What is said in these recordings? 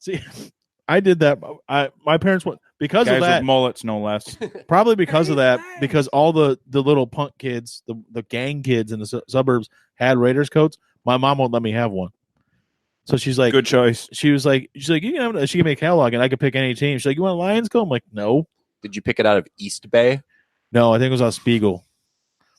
See, I did that. My parents went because Guys of that. with mullets, no less. Probably because of that. Because all the little punk kids, the gang kids in the suburbs had Raiders coats. My mom won't let me have one. So she's like, good choice. She's like, you can have. She gave me a catalog, and I could pick any team. She's like, you want a Lions coat? I'm like, no. Did you pick it out of East Bay? No, I think it was on Spiegel. Do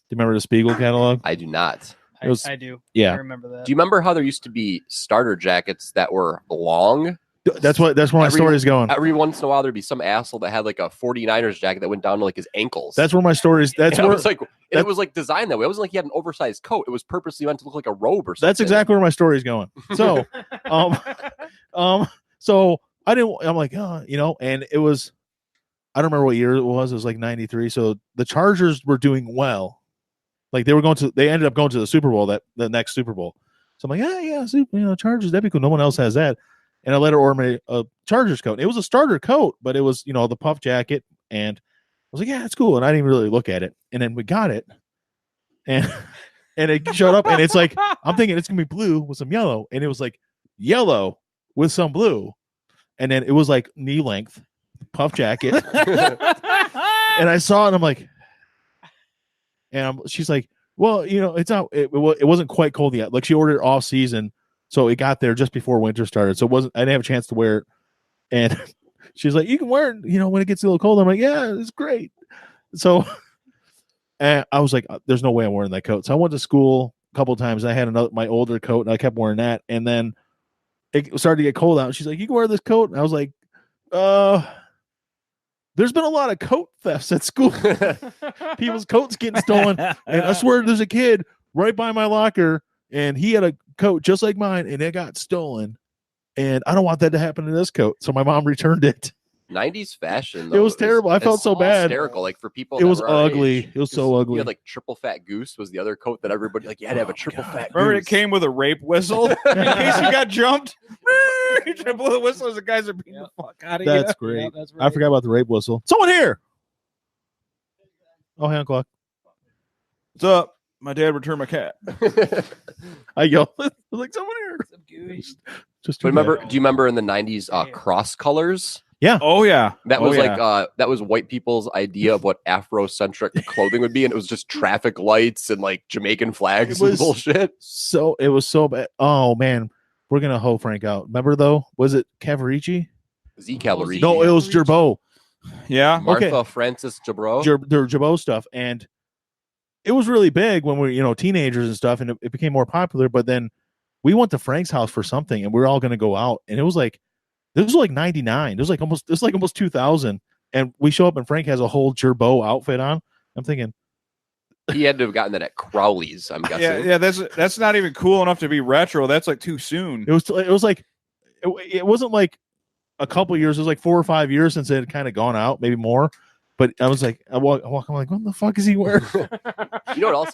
you remember the Spiegel catalog? I do not. I do. Yeah. I remember that. Do you remember how there used to be starter jackets that were long? That's where my story is going. Every once in a while, there'd be some asshole that had like a 49ers jacket that went down to like his ankles. That's where my story is. That's and where it was like designed that way. It wasn't like he had an oversized coat. It was purposely meant to look like a robe or something. That's exactly where my story is going. So, so I didn't. I'm like, and it was. I don't remember what year it was. It was like 93. So the Chargers were doing well. Like they ended up going to the Super Bowl, the next Super Bowl. So I'm like, Chargers, that'd be cool. No one else has that. And I let her order me a Chargers coat. It was a starter coat, but it was, the puff jacket. And I was like, yeah, it's cool. And I didn't really look at it. And then we got it. And it showed up. And it's like, I'm thinking it's going to be blue with some yellow. And it was like yellow with some blue. And then it was like knee length puff jacket. And I saw it and I'm like, she's like, well, it's not, it wasn't quite cold yet. Like she ordered it off season. So it got there just before winter started. So I didn't have a chance to wear it. And she's like, you can wear it, when it gets a little cold. I'm like, yeah, it's great. So and I was like, there's no way I'm wearing that coat. So I went to school a couple of times. I had my older coat and I kept wearing that. And then it started to get cold out. And she's like, you can wear this coat. And I was like, there's been a lot of coat thefts at school. People's coats getting stolen. And I swear there's a kid right by my locker and he had a coat just like mine and it got stolen. And I don't want that to happen to this coat. So my mom returned it. 90s fashion. It was terrible. I felt so bad. Hysterical. Like for people. It was ugly. It was so ugly. You had like triple fat goose was the other coat that everybody you had to have a triple fat goose. Remember it came with a rape whistle in case you got jumped. You try to blow the whistle as the guys are beating the fuck out of you. That's great. Yeah, that's right. I forgot about the rape whistle. Someone here. Oh, hand clock. What's up? My dad returned my cat. I yelled like someone here. Just remember. Do you remember in the 90s cross colors? Yeah. Oh yeah. That was that was white people's idea of what Afrocentric clothing would be, and it was just traffic lights and like Jamaican flags and bullshit. So it was so bad. Oh man, we're gonna hoe Frank out. Remember though? Was it Cavaricci? Z Cavalry. No, it was Gerbeau. Yeah. Martha Francis Gerbeau. Gerbeau stuff, and it was really big when we were teenagers and stuff, and it became more popular. But then we went to Frank's house for something, and we were all gonna go out, and it was like. This was like 99. This was like almost 2000. And we show up and Frank has a whole Gerbeau outfit on. I'm thinking he had to have gotten that at Crowley's, I'm guessing. Yeah, that's not even cool enough to be retro. That's like too soon. It was like it wasn't like a couple years, it was like 4 or 5 years since it had kind of gone out, maybe more. But I was like, I'm like, what the fuck is he wearing? You know what else